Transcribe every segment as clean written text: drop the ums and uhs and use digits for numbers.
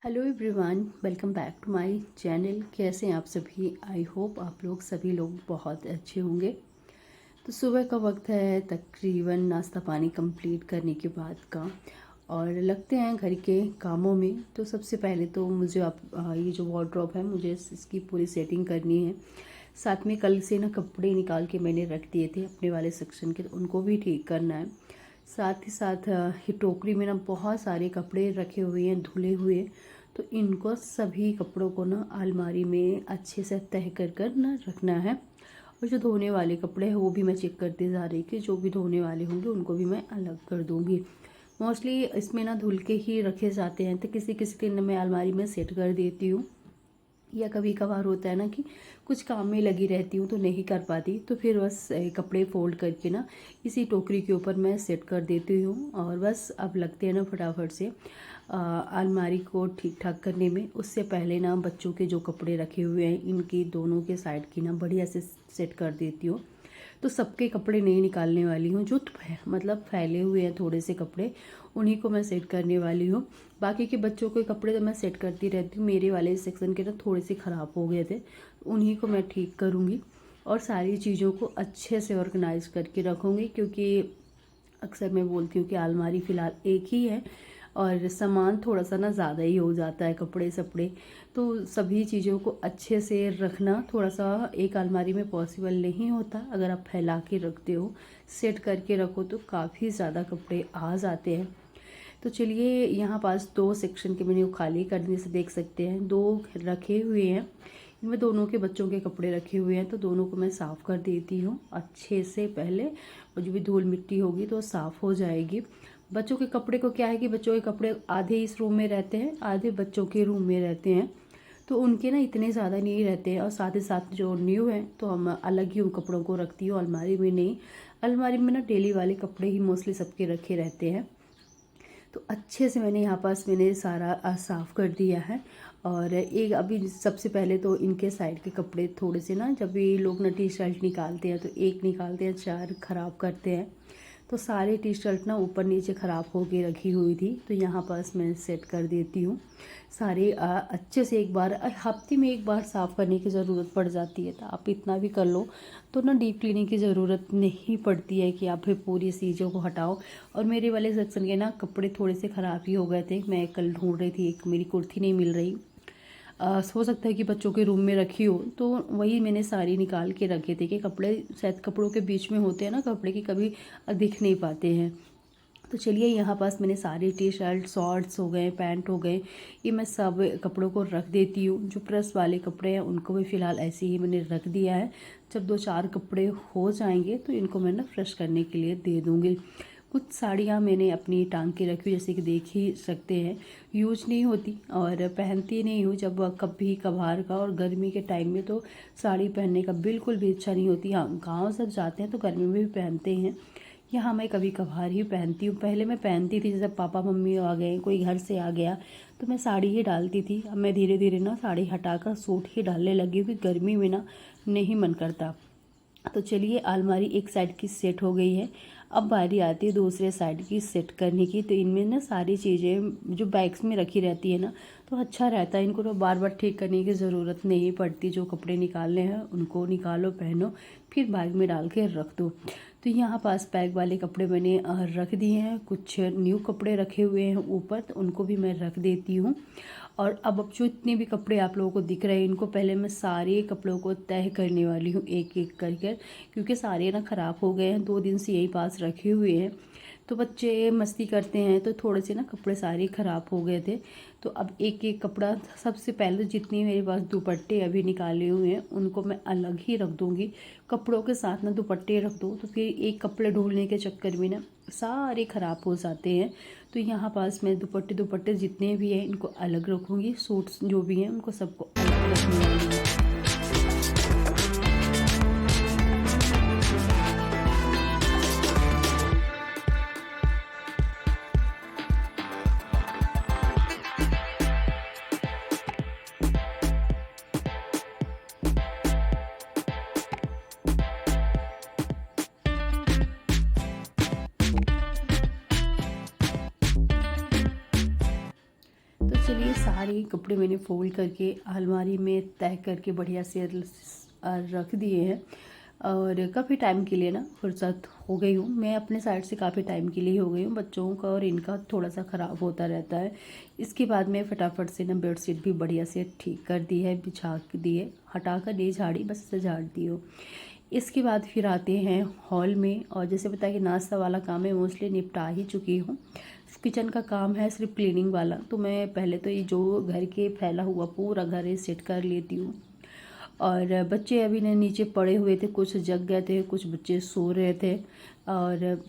Hello everyone, welcome back to my channel. कैसे हैं आप सभी? आई होप आप लोग सभी लोग बहुत अच्छे होंगे। तो सुबह का वक्त है, तकरीबन नाश्ता पानी कंप्लीट करने के बाद का, और लगते हैं घर के कामों में। तो सबसे पहले तो मुझे ये जो वार्डरोब है, मुझे इसकी पूरी सेटिंग करनी है। साथ में कल से ना कपड़े निकाल के मैंने रख दिए थे अपने वाले सेक्शन के, तो उनको भी ठीक करना है। साथ ही साथ ये टोकरी में ना बहुत सारे कपड़े रखे हुए हैं धुले हुए, तो इनको सभी कपड़ों को ना अलमारी में अच्छे से तह कर कर ना रखना है। और जो धोने वाले कपड़े हैं वो भी मैं चेक करते जा रही कि जो भी धोने वाले होंगे उनको भी मैं अलग कर दूँगी। मोस्टली इसमें ना धुल के ही रखे जाते हैं, तो किसी किसी दिन मैं अलमारी में सेट कर देती हूँ, या कभी कभार होता है ना कि कुछ काम में लगी रहती हूँ तो नहीं कर पाती, तो फिर बस कपड़े फोल्ड करके ना इसी टोकरी के ऊपर मैं सेट कर देती हूँ। और बस अब लगते हैं ना फटाफट से अलमारी को ठीक ठाक करने में। उससे पहले ना बच्चों के जो कपड़े रखे हुए हैं इनकी दोनों के साइड की ना बढ़िया से सेट कर देती हूँ। तो सबके कपड़े नहीं निकालने वाली हूँ, जो मतलब फैले हुए हैं थोड़े से कपड़े, उन्हीं को मैं सेट करने वाली हूँ। बाकी के बच्चों के कपड़े तो मैं सेट करती रहती हूँ। मेरे वाले सेक्शन के ना थोड़े से ख़राब हो गए थे, उन्हीं को मैं ठीक करूँगी और सारी चीज़ों को अच्छे से ऑर्गेनाइज करके रखूँगी। क्योंकि अक्सर मैं बोलती हूँ कि अलमारी फ़िलहाल एक ही है और सामान थोड़ा सा ना ज़्यादा ही हो जाता है, कपड़े सपड़े। तो सभी चीज़ों को अच्छे से रखना थोड़ा सा एक अलमारी में पॉसिबल नहीं होता। अगर आप फैला के रखते हो, सेट करके रखो, तो काफ़ी ज़्यादा कपड़े आ जाते हैं। तो चलिए, यहाँ पास दो सेक्शन के मैंने खाली करने से देख सकते हैं, दो रखे हुए हैं, इनमें दोनों के बच्चों के कपड़े रखे हुए हैं। तो दोनों को मैं साफ़ कर देती हूँ अच्छे से पहले, और जो भी धूल मिट्टी होगी तो साफ़ हो जाएगी। बच्चों के कपड़े को क्या है कि बच्चों के कपड़े आधे इस रूम में रहते हैं, आधे बच्चों के रूम में रहते हैं, तो उनके ना इतने ज़्यादा नहीं रहते हैं। और साथ ही साथ जो न्यू है तो हम अलग ही उन कपड़ों को रखती हूँ, अलमारी में नहीं। अलमारी में ना डेली वाले कपड़े ही मोस्टली सबके रखे रहते हैं। तो अच्छे से मैंने सारा साफ़ कर दिया है। और एक अभी सबसे पहले तो इनके साइड के कपड़े थोड़े से ना, जब भी लोग ना टी शर्ट निकालते हैं तो एक निकालते हैं, चार ख़राब करते हैं। तो सारे टी शर्ट ना ऊपर नीचे ख़राब होके रखी हुई थी, तो यहाँ पास मैं सेट कर देती हूँ सारे अच्छे से। एक बार हफ्ते में एक बार साफ़ करने की ज़रूरत पड़ जाती है, तो आप इतना भी कर लो तो ना डीप क्लीनिंग की ज़रूरत नहीं पड़ती है कि आप फिर पूरी चीज़ों को हटाओ। और मेरे वाले सेक्शन के ना कपड़े थोड़े से ख़राब ही हो गए थे। मैं कल ढूंढ रही थी, एक मेरी कुर्ती नहीं मिल रही, हो सकता है कि बच्चों के रूम में रखी हो, तो वही मैंने सारी निकाल के रखे थे कि कपड़े शायद कपड़ों के बीच में होते हैं ना कपड़े की, कभी दिख नहीं पाते हैं। तो चलिए, यहाँ पास मैंने सारे टी शर्ट शॉर्ट्स हो गए, पैंट हो गए, ये मैं सब कपड़ों को रख देती हूँ। जो प्रेस वाले कपड़े हैं उनको भी फ़िलहाल ऐसे ही मैंने रख दिया है। जब दो चार कपड़े हो जाएंगे तो इनको मैं ना फ्रेश करने के लिए दे दूँगी। कुछ साड़ियाँ मैंने अपनी टांग के रखी हुई, जैसे कि देख ही सकते हैं, यूज नहीं होती और पहनती नहीं हूँ जब कभी कभार का। और गर्मी के टाइम में तो साड़ी पहनने का बिल्कुल भी इच्छा नहीं होती। हाँ, गाँव सब जाते हैं तो गर्मी में भी पहनते हैं, यहाँ मैं कभी कभार ही पहनती हूँ। पहले मैं पहनती थी, जैसे पापा मम्मी आ गए, कोई घर से आ गया, तो मैं साड़ी ही डालती थी। अब मैं धीरे धीरे ना साड़ी हटाकर सूट ही डालने लगी हूँ, क्योंकि गर्मी में ना नहीं मन करता। तो चलिए, अलमारी एक साइड की सेट हो गई है, अब बारी आती है दूसरे साइड की सेट करने की। तो इनमें ना सारी चीज़ें जो बैग्स में रखी रहती है ना, तो अच्छा रहता है, इनको तो बार बार ठीक करने की ज़रूरत नहीं पड़ती। जो कपड़े निकालने हैं उनको निकालो, पहनो, फिर बैग में डाल के रख दो। तो यहाँ पास बैग वाले कपड़े मैंने रख दिए हैं। कुछ न्यू कपड़े रखे हुए हैं ऊपर, तो उनको भी मैं रख देती हूँ। और अब जो इतने भी कपड़े आप लोगों को दिख रहे हैं, इनको पहले मैं सारे कपड़ों को तह करने वाली हूँ एक एक करके, क्योंकि सारे ना ख़राब हो गए हैं, 2 दिन से यही पास रखे हुए हैं। तो बच्चे मस्ती करते हैं तो थोड़े से ना कपड़े सारे ख़राब हो गए थे। तो अब एक एक कपड़ा, सबसे पहले जितने मेरे पास दुपट्टे अभी निकाले हुए हैं उनको मैं अलग ही रख दूँगी। कपड़ों के साथ ना दुपट्टे रख दो तो फिर एक कपड़े ढूंढने के चक्कर में ना सारे ख़राब हो जाते हैं। तो यहाँ पास मैं दुपट्टे दुपट्टे जितने भी हैं इनको अलग रखूँगी, सूट्स जो भी हैं उनको सबको अलग रखने वाली हूँ। तो चलिए, सारे कपड़े मैंने फोल्ड करके अलमारी में तय करके बढ़िया से रख दिए हैं। और काफ़ी टाइम के लिए ना फुर्सत हो गई हूँ, मैं अपने साइड से काफ़ी टाइम के लिए हो गई हूँ। बच्चों का और इनका थोड़ा सा ख़राब होता रहता है। इसके बाद मैं फटाफट से ना बेडशीट भी बढ़िया से ठीक कर दी है, बिछा दी है, हटा कर नहीं झाड़ी, बस इसे झाड़ दी हो। इसके बाद फिर आते हैं हॉल में, और जैसे पता है कि नाश्ता वाला काम मैं मोस्टली निपटा ही चुकी हूँ। किचन का काम है सिर्फ क्लीनिंग वाला, तो मैं पहले तो ये जो घर के फैला हुआ पूरा घर है सेट कर लेती हूँ। और बच्चे अभी ने नीचे पड़े हुए थे, कुछ जग गए थे, कुछ बच्चे सो रहे थे। और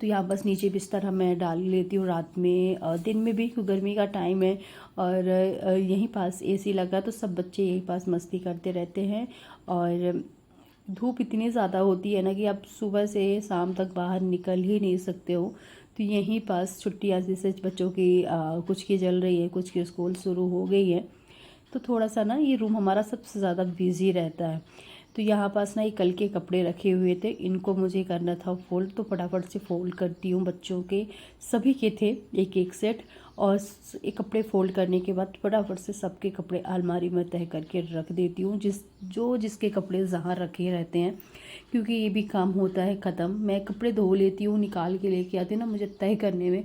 तो यहाँ बस नीचे बिस्तर मैं डाल लेती हूँ रात में, और दिन में भी गर्मी का टाइम है। और यहीं पास एसी लगा तो सब बच्चे यहीं पास मस्ती करते रहते हैं। और धूप इतनी ज़्यादा होती है ना कि आप सुबह से शाम तक बाहर निकल ही नहीं सकते हो। तो यहीं पास छुट्टियाँ जैसे बच्चों की कुछ की चल रही है, कुछ की स्कूल शुरू हो गई है, तो थोड़ा सा ना ये रूम हमारा सबसे ज़्यादा बिजी रहता है। तो यहाँ पास ना ये कल के कपड़े रखे हुए थे, इनको मुझे करना था फोल्ड, तो फटाफट से फोल्ड करती हूँ। बच्चों के सभी के थे एक एक सेट, और एक कपड़े फोल्ड करने के बाद फटाफट से सबके कपड़े अलमारी में तह करके रख देती हूँ, जिसके कपड़े जहाँ रखे रहते हैं, क्योंकि ये भी काम होता है ख़त्म। मैं कपड़े धो लेती हूँ, निकाल के लेके आती हूँ ना, मुझे तय करने में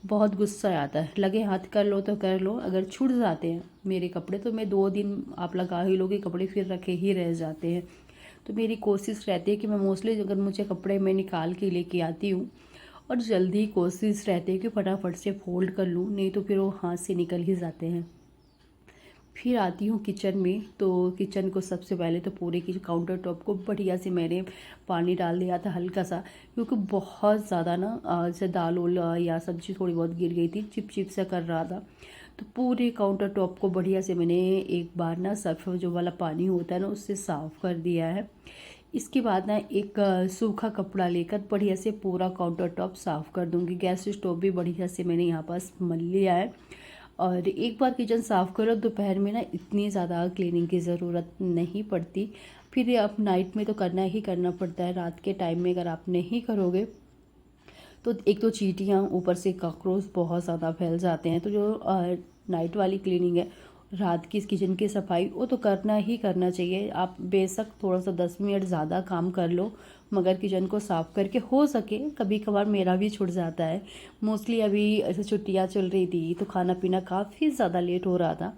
बहुत गुस्सा आता है। लगे हाथ कर लो तो कर लो, अगर छूट जाते हैं मेरे कपड़े तो मैं 2 दिन आप लगा ही लोगे, कपड़े फिर रखे ही रह जाते हैं। तो मेरी कोशिश रहती है कि मैं मोस्टली अगर मुझे कपड़े मैं निकाल के लेके आती हूँ, और जल्दी कोशिश रहती है कि फटाफट से फोल्ड कर लूँ, नहीं तो फिर वो हाथ से निकल ही जाते हैं। फिर आती हूँ किचन में, तो किचन को सबसे पहले तो पूरे की काउंटर टॉप को बढ़िया से मैंने पानी डाल दिया था हल्का सा, क्योंकि बहुत ज़्यादा ना जैसे दाल उल या सब्जी थोड़ी बहुत गिर गई थी, चिप चिप सा कर रहा था। तो पूरे काउंटर टॉप को बढ़िया से मैंने एक बार ना सर्फ जो वाला पानी होता है ना उससे साफ़ कर दिया है। इसके बाद ना एक सूखा कपड़ा लेकर बढ़िया से पूरा काउंटर टॉप साफ़ कर दूँगी। गैस स्टोव भी बढ़िया से मैंने यहाँ पास मल लिया है। और एक बार किचन साफ़ करो दोपहर में ना इतनी ज़्यादा क्लीनिंग की ज़रूरत नहीं पड़ती। फिर आप नाइट में तो करना ही करना पड़ता है, रात के टाइम में अगर आप नहीं करोगे तो एक तो चींटियाँ, ऊपर से कॉकरोच बहुत ज़्यादा फैल जाते हैं। तो जो नाइट वाली क्लीनिंग है, रात की किचन की सफाई, वो तो करना ही करना चाहिए। आप बेशक थोड़ा सा 10 मिनट ज़्यादा काम कर लो, मगर किचन को साफ़ करके, हो सके कभी कभार मेरा भी छूट जाता है। मोस्टली अभी ऐसे छुट्टियाँ चल रही थी तो खाना पीना काफ़ी ज़्यादा लेट हो रहा था,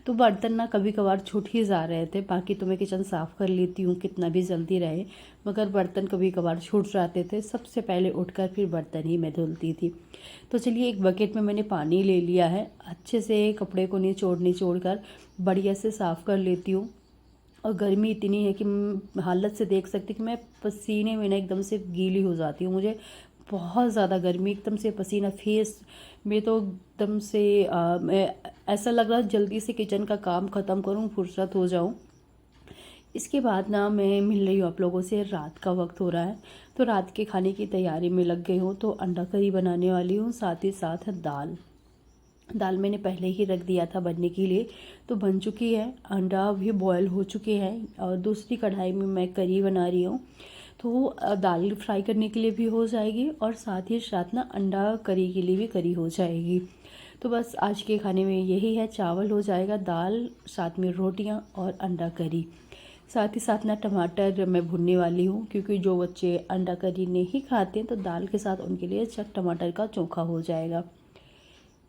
तो बर्तन ना कभी कभार छूट ही जा रहे थे। बाकी तो मैं किचन साफ़ कर लेती हूँ कितना भी जल्दी रहे, मगर बर्तन कभी कभार छूट जाते थे। सबसे पहले उठकर फिर बर्तन ही मैं धुलती थी। तो चलिए एक बकेट में मैंने पानी ले लिया है, अच्छे से कपड़े को निचोड़ कर बढ़िया से साफ़ कर लेती हूँ। और गर्मी इतनी है कि हालत से देख सकती कि मैं पसीने में ना एकदम से गीली हो जाती हूँ। मुझे बहुत ज़्यादा गर्मी, एकदम से पसीना फेस में, तो एकदम से मैं ऐसा लग रहा है जल्दी से किचन का काम ख़त्म करूँ, फुर्सत हो जाऊँ। इसके बाद ना मैं मिल रही हूँ आप लोगों से, रात का वक्त हो रहा है, तो रात के खाने की तैयारी में लग गई हूँ। तो अंडा करी बनाने वाली हूँ, साथ ही साथ दाल मैंने पहले ही रख दिया था बनने के लिए, तो बन चुकी है। अंडा भी बॉयल हो चुके हैं, और दूसरी कढ़ाई में मैं करी बना रही हूँ। तो दाल फ्राई करने के लिए भी हो जाएगी, और साथ ही साथ ना अंडा करी के लिए भी करी हो जाएगी। तो बस आज के खाने में यही है, चावल हो जाएगा, दाल, साथ में रोटियाँ और अंडा करी। साथ ही साथ ना टमाटर मैं भुनने वाली हूँ, क्योंकि जो बच्चे अंडा करी नहीं खाते तो दाल के साथ उनके लिए टमाटर का चोखा हो जाएगा।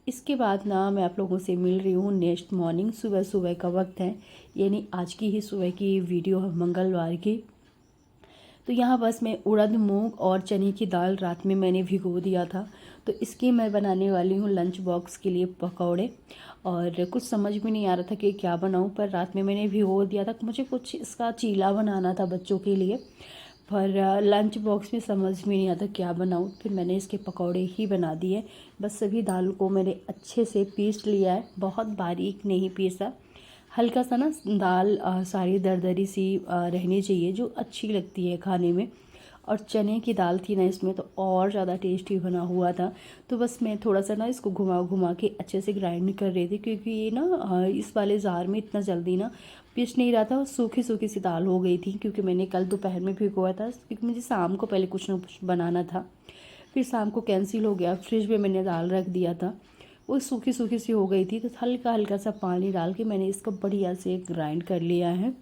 इसके बाद ना मैं आप लोगों से मिल रही हूँ नेक्स्ट मॉर्निंग, सुबह सुबह का वक्त है, यानी आज की ही सुबह की वीडियो है, मंगलवार की। तो यहाँ बस मैं उड़द, मूंग और चने की दाल रात में मैंने भिगो दिया था, तो इसकी मैं बनाने वाली हूँ लंच बॉक्स के लिए पकौड़े। और कुछ समझ में नहीं आ रहा था कि क्या बनाऊँ, पर रात में मैंने भिगो दिया था, मुझे कुछ इसका चीला बनाना था बच्चों के लिए, पर लंच बॉक्स में समझ में नहीं आता क्या बनाऊँ, फिर मैंने इसके पकौड़े ही बना दिए। बस सभी दाल को मैंने अच्छे से पीस लिया है, बहुत बारीक नहीं पीसा, हल्का सा ना दाल सारी दरदरी सी रहनी चाहिए, जो अच्छी लगती है खाने में। और चने की दाल थी ना इसमें, तो और ज़्यादा टेस्टी बना हुआ था। तो बस मैं थोड़ा सा ना इसको घुमा घुमा के अच्छे से ग्राइंड कर रही थी, क्योंकि ये ना इस वाले जार में इतना जल्दी ना पीस नहीं रहा था, और सूखी सूखी सी दाल हो गई थी, क्योंकि मैंने कल दोपहर में भिगोया था, क्योंकि मुझे शाम को पहले कुछ ना कुछ बनाना था। फिर शाम को कैंसिल हो गया, फ्रिज में मैंने दाल रख दिया था, वो सूखी सूखी सी हो गई थी। तो हल्का हल्का सा पानी डाल के मैंने इसको बढ़िया से ग्राइंड कर लिया है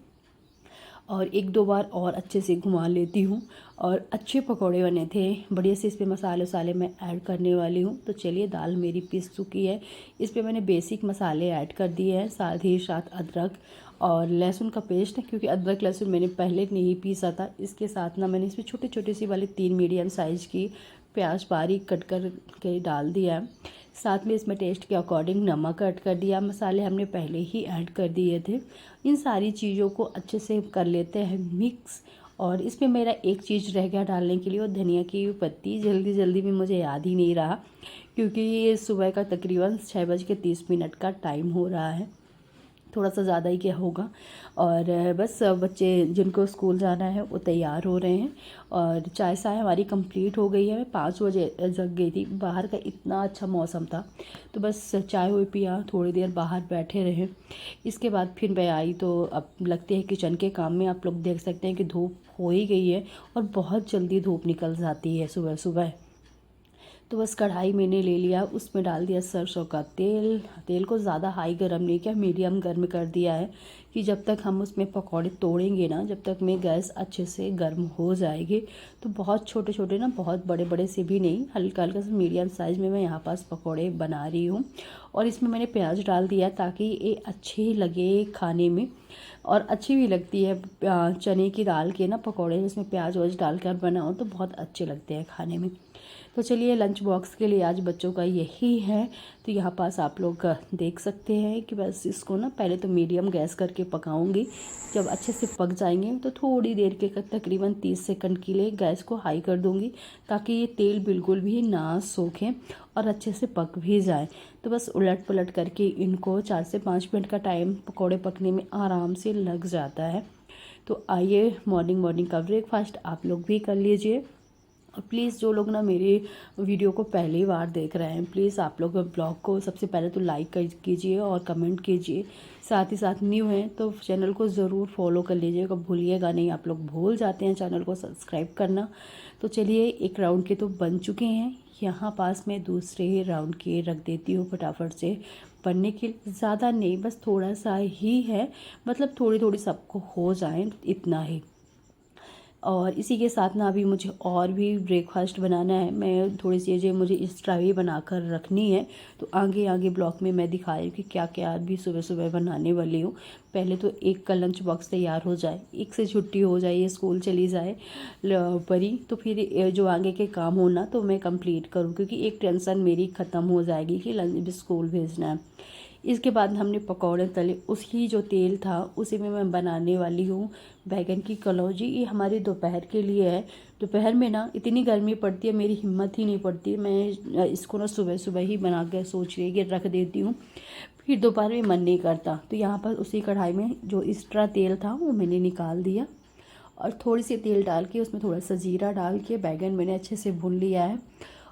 और एक दो बार और अच्छे से घुमा लेती हूँ। और अच्छे पकौड़े बने थे, बढ़िया से इस पर मसाले वसाले मैं ऐड करने वाली हूँ। तो चलिए, दाल मेरी पीस चुकी है, इस पर मैंने बेसिक मसाले ऐड कर दिए हैं, साथ ही साथ अदरक और लहसुन का पेस्ट है, क्योंकि अदरक लहसुन मैंने पहले नहीं पीसा था। इसके साथ ना मैंने इसमें छोटे छोटे सी वाले 3 मीडियम साइज़ की प्याज बारीक कट कर के डाल दिया है। साथ में इसमें टेस्ट के अकॉर्डिंग नमक ऐड कर दिया, मसाले हमने पहले ही ऐड कर दिए थे। इन सारी चीज़ों को अच्छे से कर लेते हैं मिक्स। और इसमें मेरा एक चीज़ रह गया डालने के लिए, और धनिया की पत्ती, जल्दी जल्दी में मुझे याद ही नहीं रहा, क्योंकि ये सुबह का तकरीबन 6:30 का टाइम हो रहा है, थोड़ा सा ज़्यादा ही क्या होगा। और बस बच्चे जिनको स्कूल जाना है वो तैयार हो रहे हैं, और चाय साय हमारी कंप्लीट हो गई है। मैं 5 बजे जग गई थी, बाहर का इतना अच्छा मौसम था, तो बस चाय हुई पिया, थोड़ी देर बाहर बैठे रहे। इसके बाद फिर मैं आई, तो अब लगते हैं किचन के काम में। आप लोग देख सकते हैं कि धूप हो ही गई है, और बहुत जल्दी धूप निकल जाती है सुबह सुबह। तो बस कढ़ाई मैंने ले लिया, उसमें डाल दिया सरसों का तेल। तेल को ज़्यादा हाई गर्म नहीं किया, मीडियम गर्म कर दिया है, कि जब तक हम उसमें पकौड़े तोड़ेंगे ना, जब तक में गैस अच्छे से गर्म हो जाएगी। तो बहुत छोटे छोटे ना, बहुत बड़े बड़े से भी नहीं, हल्का हल्का से मीडियम साइज़ में मैं यहाँ पास पकौड़े बना रही हूँ। और इसमें मैंने प्याज डाल दिया, ताकि ये अच्छे लगे खाने में, और अच्छी भी लगती है। चने की दाल के ना पकौड़े जिसमें प्याज वाज डालकर बनाओ तो बहुत अच्छे लगते हैं खाने में। तो चलिए, लंच बॉक्स के लिए आज बच्चों का यही है। तो यहाँ पास आप लोग देख सकते हैं कि बस इसको ना पहले तो मीडियम गैस करके पकाऊंगी। जब अच्छे से पक जाएंगे तो थोड़ी देर के तकरीबन 30 सेकंड के लिए गैस को हाई कर दूंगी, ताकि ये तेल बिल्कुल भी ना सूखे और अच्छे से पक भी जाए। तो बस उलट पलट करके इनको 4 से 5 मिनट का टाइम पकौड़े पकने में आराम से लग जाता है। तो आइए, मॉर्निंग मॉर्निंग का ब्रेकफास्ट आप लोग भी कर लीजिए। और प्लीज़ जो लोग ना मेरी वीडियो को पहली बार देख रहे हैं, प्लीज़ आप लोग ब्लॉग को सबसे पहले तो लाइक कीजिए और कमेंट कीजिए। साथ ही साथ न्यू हैं तो चैनल को ज़रूर फॉलो कर लीजिएगा, भूलिएगा नहीं। आप लोग भूल जाते हैं चैनल को सब्सक्राइब करना। तो चलिए, एक राउंड के तो बन चुके हैं, यहाँ पास मैं दूसरे राउंड के रख देती हूँ फटाफट से बनने के लिए। ज़्यादा नहीं, बस थोड़ा सा ही है, मतलब थोड़ी थोड़ी सबको हो जाए, इतना ही। और इसी के साथ ना अभी मुझे और भी ब्रेकफास्ट बनाना है। मैं थोड़ी सी चीज़ें मुझे एक्स्ट्रा भी बना कर रखनी है, तो आगे आगे ब्लॉग में मैं दिखा रही हूँ कि क्या क्या अभी सुबह सुबह बनाने वाली हूँ। पहले तो एक का लंच बॉक्स तैयार हो जाए, एक से छुट्टी हो जाए, ये स्कूल चली जाए परी, तो फिर जो आगे के काम होना तो मैं कंप्लीट करूँ, क्योंकि एक टेंशन मेरी ख़त्म हो जाएगी कि लंच स्कूल भेजना है। इसके बाद हमने पकौड़े तले, उसकी जो तेल था उसी में मैं बनाने वाली हूँ बैगन की कलौजी। ये हमारे दोपहर के लिए है। दोपहर में ना इतनी गर्मी पड़ती है, मेरी हिम्मत ही नहीं पड़ती, मैं इसको ना सुबह सुबह ही बना के सोच रही कि रख देती हूँ, फिर दोपहर में मन नहीं करता। तो यहाँ पर उसी कढ़ाई में जो एक्स्ट्रा तेल था वो मैंने निकाल दिया, और थोड़ी सी तेल डाल के उसमें थोड़ा सा जीरा डाल के बैगन मैंने अच्छे से भून लिया है,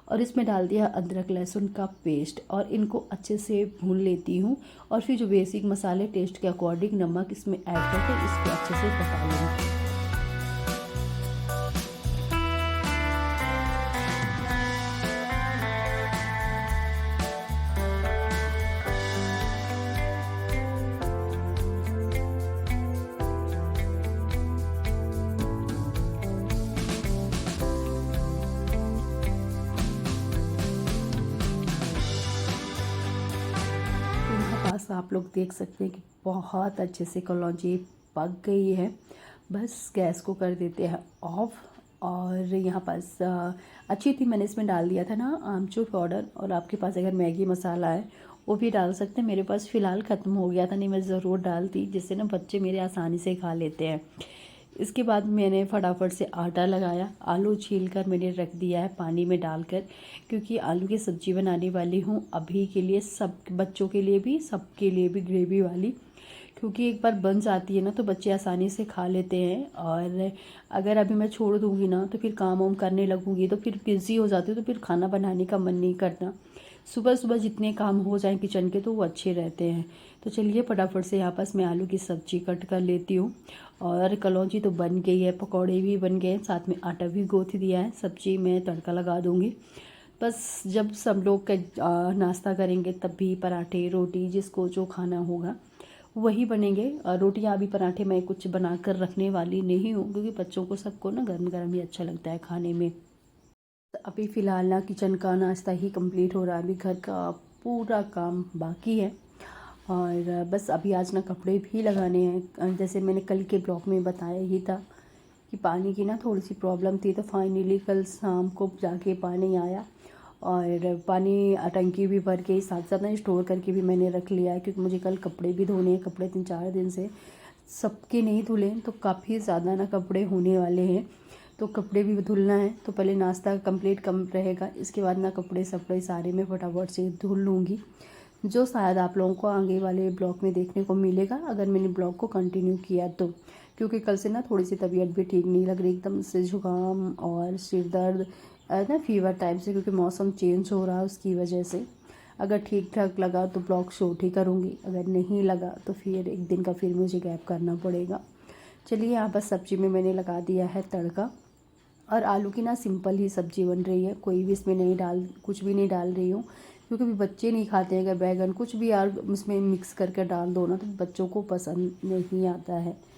और इसमें डाल दिया अदरक लहसुन का पेस्ट, और इनको अच्छे से भून लेती हूँ। और फिर जो बेसिक मसाले टेस्ट के अकॉर्डिंग नमक इसमें ऐड करके इसको अच्छे से पका लूँगी। पास आप लोग देख सकते हैं कि बहुत अच्छे से कलौंजी पक गई है। बस गैस को कर देते हैं ऑफ। और यहाँ पास अच्छी थी, मैंने इसमें डाल दिया था ना आमचूर पाउडर, और आपके पास अगर मैगी मसाला है वो भी डाल सकते हैं। मेरे पास फ़िलहाल ख़त्म हो गया था, नहीं मैं ज़रूर डालती, जिससे ना बच्चे मेरे आसानी से खा लेते हैं। इसके बाद मैंने फटाफट से आटा लगाया, आलू छीलकर मैंने रख दिया है पानी में डालकर, क्योंकि आलू की सब्ज़ी बनाने वाली हूँ अभी के लिए, सब बच्चों के लिए भी, सबके लिए भी ग्रेवी वाली, क्योंकि एक बार बन जाती है ना तो बच्चे आसानी से खा लेते हैं। और अगर अभी मैं छोड़ दूँगी ना तो फिर काम वाम करने लगूँगी तो फिर बिज़ी हो जाती हूँ, तो फिर खाना बनाने का मन नहीं करता। सुबह सुबह जितने काम हो जाएं किचन के तो वो अच्छे रहते हैं। तो चलिए फटाफट से यहाँ पास मैं आलू की सब्ज़ी कट कर लेती हूँ। और कलौंजी तो बन गई है, पकौड़े भी बन गए, साथ में आटा भी गूँथ दिया है, सब्ज़ी में तड़का लगा दूँगी। बस जब सब लोग नाश्ता करेंगे तब भी पराठे रोटी जिसको जो खाना होगा वही बनेंगे। रोटियां अभी पराठे मैं कुछ बना कर रखने वाली नहीं हूँ, क्योंकि बच्चों को सबको ना गर्म गर्म ही अच्छा लगता है खाने में। तो अभी फ़िलहाल ना किचन का नाश्ता ही कंप्लीट हो रहा है, अभी घर का पूरा काम बाकी है। और बस अभी आज ना कपड़े भी लगाने हैं। जैसे मैंने कल के ब्लॉग में बताया ही था कि पानी की ना थोड़ी सी प्रॉब्लम थी, तो फाइनली कल शाम को जाके पानी आया और पानी टंकी भी भर के साथ साथ ना स्टोर करके भी मैंने रख लिया है, क्योंकि मुझे कल कपड़े भी धोने हैं। कपड़े 3-4 दिन से सबके नहीं धुले, तो काफ़ी ज़्यादा ना कपड़े होने वाले हैं, तो कपड़े भी धुलना है। तो पहले नाश्ता कंप्लीट कम रहेगा, इसके बाद ना कपड़े सपड़े सारे मैं फटाफट से धुल लूँगी, जो शायद आप लोगों को आगे वाले ब्लॉग में देखने को मिलेगा अगर मैंने ब्लॉग को कंटिन्यू किया तो। क्योंकि कल से ना थोड़ी सी तबीयत भी ठीक नहीं लग रही, एकदम से जुकाम और सिर दर्द ना फीवर टाइप से, क्योंकि मौसम चेंज हो रहा है उसकी वजह से। अगर ठीक ठाक लगा तो ब्लॉग शूट ही करूँगी, अगर नहीं लगा तो फिर एक दिन का फिर मुझे गैप करना पड़ेगा। चलिए यहाँ पर सब्ज़ी में मैंने लगा दिया है तड़का, और आलू की ना सिंपल ही सब्ज़ी बन रही है, कोई भी इसमें कुछ भी नहीं डाल रही हूँ, क्योंकि भी बच्चे नहीं खाते हैं। अगर बैगन कुछ भी यार उसमें मिक्स करके डाल दो ना तो बच्चों को पसंद नहीं आता है।